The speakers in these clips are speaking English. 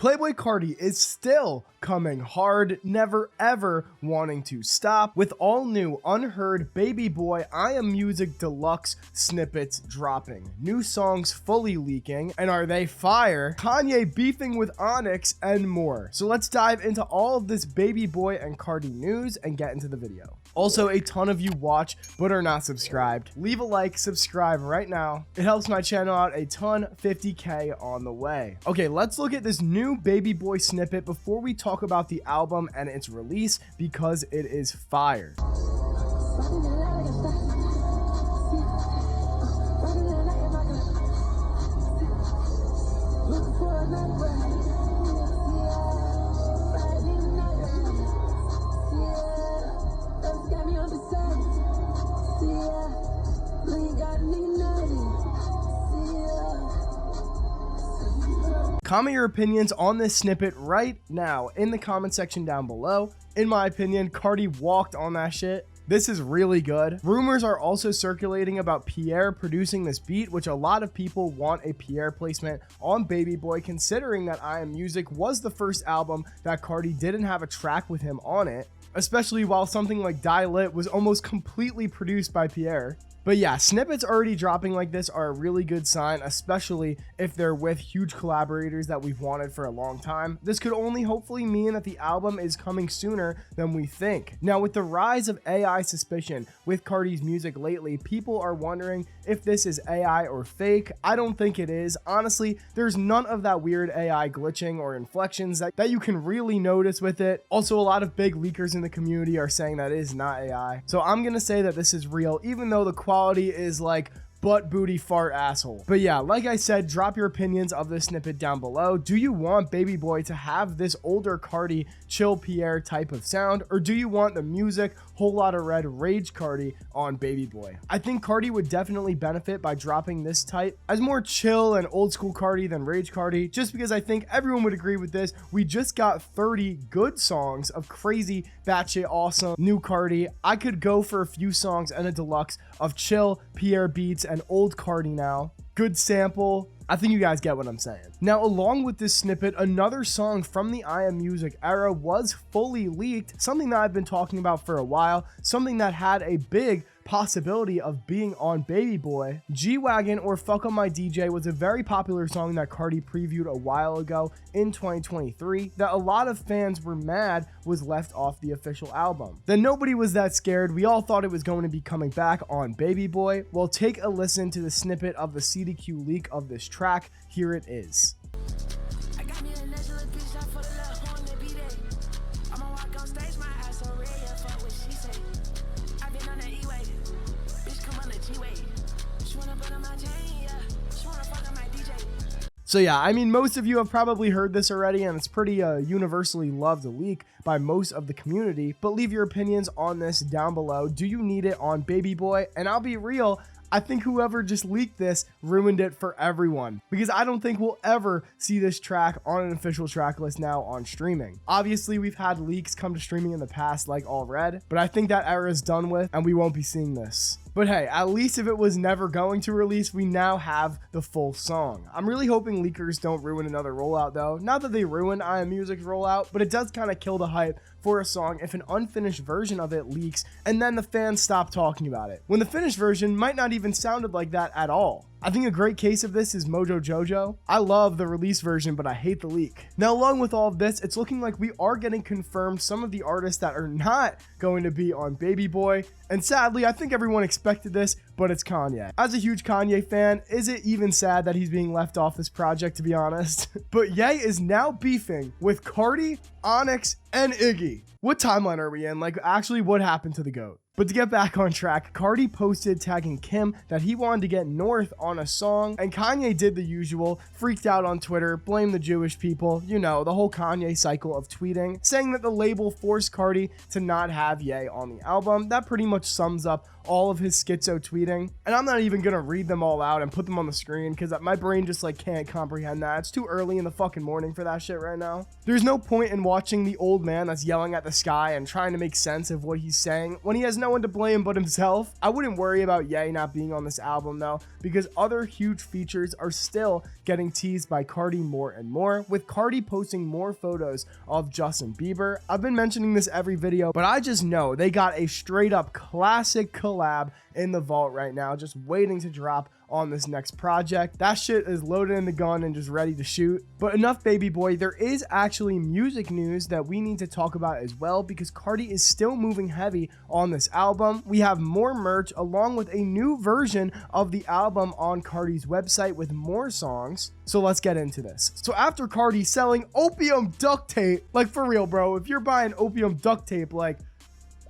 Playboi Carti is still coming hard, never ever wanting to stop, with all new unheard Baby Boy I Am Music Deluxe snippets dropping, new songs fully leaking, and are they fire, Kanye beefing with Onyx, and more. So let's dive into all of this Baby Boy and Carti news and get into the video. Also, a ton of you watch but are not subscribed. Leave a like, subscribe right now. It helps my channel out a ton. 50K on the way. Okay, let's look at this new Baby Boy snippet before we talk about the album and its release, because it is fire. Comment your opinions on this snippet right now in the comment section down below. In my opinion, Carti walked on that shit. This is really good. Rumors are also circulating about Pierre producing this beat, which a lot of people want a Pierre placement on Baby Boy, considering that I Am Music was the first album that Carti didn't have a track with him on it, especially while something like Die Lit was almost completely produced by Pierre. But yeah, snippets already dropping like this are a really good sign, especially if they're with huge collaborators that we've wanted for a long time. This could only hopefully mean that the album is coming sooner than we think. Now, with the rise of AI suspicion with Carti's music lately, people are wondering if this is AI or fake. I don't think it is. Honestly, there's none of that weird AI glitching or inflections that you can really notice with it. Also, a lot of big leakers in the community are saying that it is not AI. So I'm gonna say that this is real, even though the quality is like butt booty fart asshole. But yeah, like I said, drop your opinions of this snippet down below. Do you want Baby Boy to have this older Carti chill Pierre type of sound, or do you want the music whole lot of red rage Carti on Baby Boy? I think Carti would definitely benefit by dropping this type as more chill and old school Carti than rage Carti, just because I think everyone would agree with this. We just got 30 good songs of crazy batshit awesome new Carti. I could go for a few songs and a deluxe of chill Pierre beats and old Carti now. Good sample. I think you guys get what I'm saying. Now, along with this snippet, another song from the I Am Music era was fully leaked, something that I've been talking about for a while, something that had a big possibility of being on Baby Boy. G-Wagon or Fuck On My DJ was a very popular song that Carti previewed a while ago in 2023 that a lot of fans were mad was left off the official album. Then nobody was that scared. We all thought it was going to be coming back on Baby Boy. Well, take a listen to the snippet of the CDQ leak of this track. Here it is. So yeah, I mean, most of you have probably heard this already, and it's pretty universally loved leak by most of the community, but leave your opinions on this down below. Do you need it on Baby Boy? And I'll be real, I think whoever just leaked this ruined it for everyone, because I don't think we'll ever see this track on an official track list now on streaming. Obviously, we've had leaks come to streaming in the past like All Red, but I think that era is done with and we won't be seeing this. But hey, at least if it was never going to release, we now have the full song. I'm really hoping leakers don't ruin another rollout though. Not that they ruined I Am Music's rollout, but it does kind of kill the hype for a song if an unfinished version of it leaks and then the fans stop talking about it, when the finished version might not even sounded like that at all. I think a great case of this is Mojo Jojo. I love the release version, but I hate the leak. Now, along with all of this, it's looking like we are getting confirmed some of the artists that are not going to be on Baby Boy. And sadly, I think everyone expected this, but it's Kanye. As a huge Kanye fan, is it even sad that he's being left off this project, to be honest? But Ye is now beefing with Carti, Onyx, and Iggy. What timeline are we in? Like, actually, what happened to the GOAT? But to get back on track, Carti posted tagging Kim that he wanted to get North on a song, and Kanye did the usual, freaked out on Twitter, blamed the Jewish people, you know, the whole Kanye cycle of tweeting, saying that the label forced Carti to not have Ye on the album. That pretty much sums up all of his schizo tweeting, and I'm not even gonna read them all out and put them on the screen because my brain just like can't comprehend that. It's too early in the fucking morning for that shit right now. There's no point in watching the old man that's yelling at the sky and trying to make sense of what he's saying when he has no one to blame but himself. I wouldn't worry about Ye not being on this album though, because other huge features are still getting teased by Carti more and more, with Carti posting more photos of Justin Bieber. I've been mentioning this every video, but I just know they got a straight up classic collab in the vault right now, just waiting to drop on this next project. That shit is loaded in the gun and just ready to shoot. But enough Baby Boy, there is actually music news that we need to talk about as well, because Carti is still moving heavy on this album. We have more merch along with a new version of the album on Carti's website with more songs. So let's get into this. So after Carti selling opium duct tape, like for real, bro, if you're buying opium duct tape, like,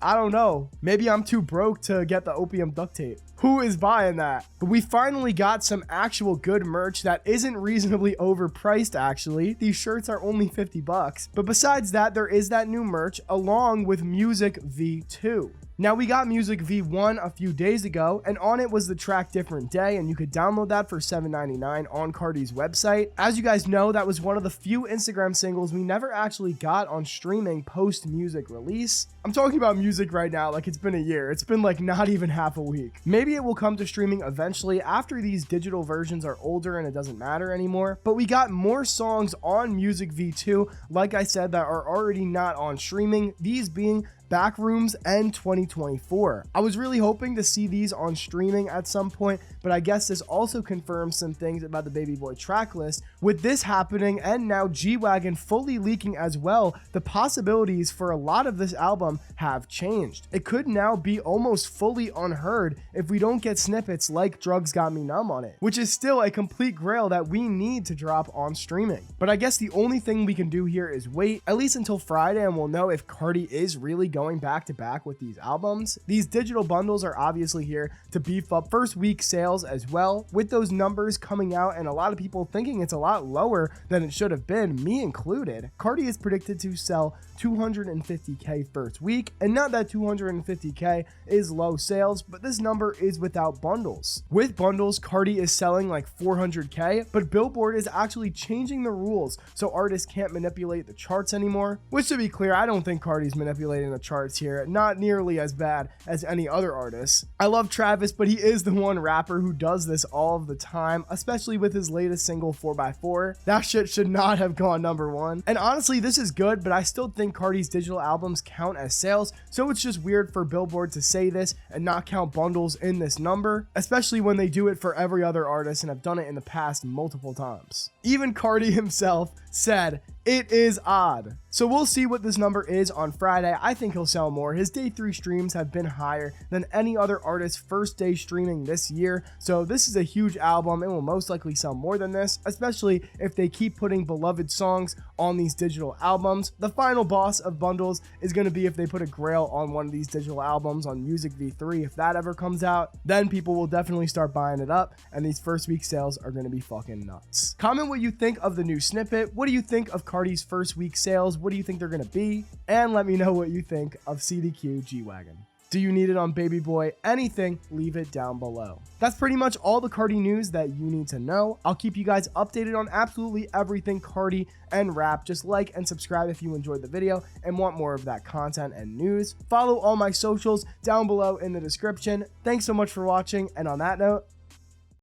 I don't know, maybe I'm too broke to get the opium duct tape. Who is buying that? But we finally got some actual good merch that isn't reasonably overpriced actually. These shirts are only 50 bucks. But besides that, there is that new merch along with Music V2. Now we got Music V1 a few days ago, and on it was the track Different Day, and you could download that for $7.99 on Carti's website. As you guys know, that was one of the few Instagram singles we never actually got on streaming post music release. I'm talking about music right now like it's been a year. It's been like not even half a week. Maybe it will come to streaming eventually after these digital versions are older and it doesn't matter anymore, but we got more songs on Music V2, like I said, that are already not on streaming, these being Backrooms and 2024. I was really hoping to see these on streaming at some point, but I guess this also confirms some things about the Baby Boy track list. With this happening and now G-Wagon fully leaking as well, the possibilities for a lot of this album have changed. It could now be almost fully unheard if we don't get snippets like Drugs Got Me Numb on it, which is still a complete grail that we need to drop on streaming. But I guess the only thing we can do here is wait at least until Friday and we'll know if Carti is really going back to back with these albums. These digital bundles are obviously here to beef up first week sales as well, with those numbers coming out and a lot of people thinking it's a lot lower than it should have been, me included. Carti is predicted to sell 250k first week, and not that 250k is low sales, but this number is without bundles. With bundles, Carti is selling like 400k, but Billboard is actually changing the rules so artists can't manipulate the charts anymore, which, to be clear, I don't think Carti's manipulating the charts here, not nearly as bad as any other artists. I love Travis, but he is the one rapper who does this all of the time, especially with his latest single 4x4. That shit should not have gone #1. And honestly, this is good, but I still think Carti's digital albums count as sales, so it's just weird for Billboard to say this and not count bundles in this number, especially when they do it for every other artist and have done it in the past multiple times. Even Carti himself said, "It is odd." So we'll see what this number is on Friday. I think he'll sell more. His day 3 streams have been higher than any other artist's first day streaming this year. So this is a huge album. It will most likely sell more than this, especially if they keep putting beloved songs on these digital albums. The final boss of bundles is going to be if they put a grail on one of these digital albums on Music V3. If that ever comes out, then people will definitely start buying it up, and these first week sales are going to be fucking nuts. Comment what you think of the new snippet. What do you think of Carti's first week sales? What do you think they're going to be? And let me know what you think of CDQ G-Wagon. Do you need it on Baby Boy? Anything, leave it down below. That's pretty much all the Carti news that you need to know. I'll keep you guys updated on absolutely everything Carti and rap. Just like and subscribe if you enjoyed the video and want more of that content and news. Follow all my socials down below in the description. Thanks so much for watching, and on that note,